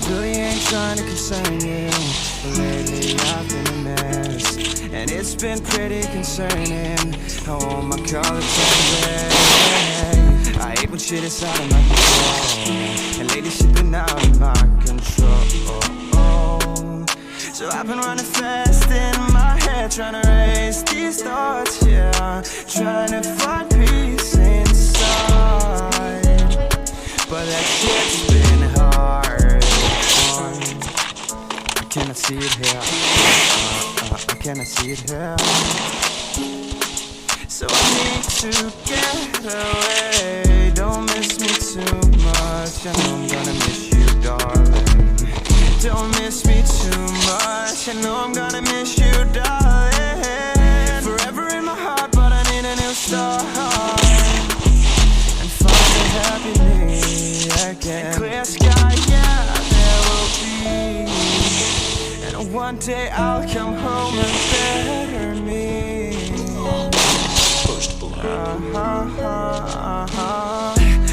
really ain't trying to concern you, but lately I've been a mess, and it's been pretty concerning how all my colors turn red. I hate when shit is out of my control, and lately shit been out of my control. So I've been running fast in my head, trying to erase these thoughts, yeah, trying to find peace inside, but that shit's been hard. I cannot see it here, I cannot see it here. So I need to get away, don't miss me too much, I know I'm gonna miss you, darling. Don't miss me too much, I know I'm gonna miss you, darling. Forever in my heart, but I need a new start, and find a happy me again. Clear sky, yeah, there will be, and one day I'll come home and better me.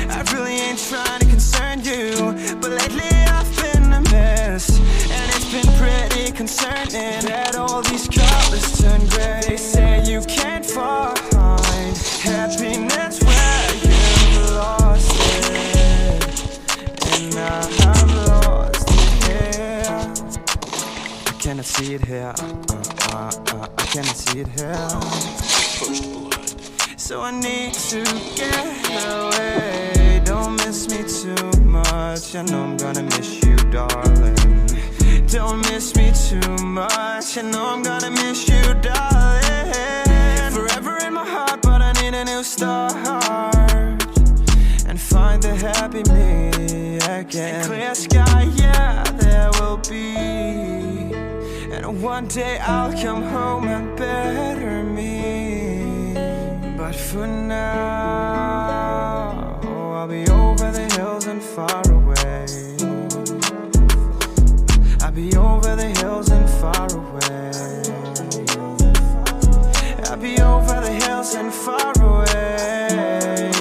I really ain't trying to concern you, but lately I've been a mess, and it's been pretty concerning that all these colors turn gray. They say you can't find happiness where you've lost it, and I'm lost it here. I cannot see it here, I cannot see it here. So I need to get away, don't miss me too much, I know I'm gonna miss you, darling. Don't miss me too much, I know I'm gonna miss you, darling. Forever in my heart, but I need a new start, and find the happy me again. And clear sky, yeah, there will be, and one day I'll come home and better me. But for now, I'll be over the hills and far away. I'll be over the hills and far away. I'll be over the hills and far away.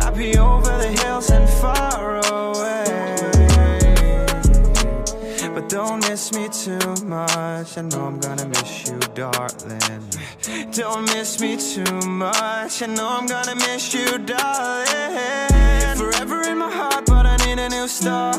I'll be over the hills and far away. But don't miss me too much, I know I'm gonna miss you, darling. Don't miss me too much, I know I'm gonna miss you, darling. Forever in my heart, but I need a new start,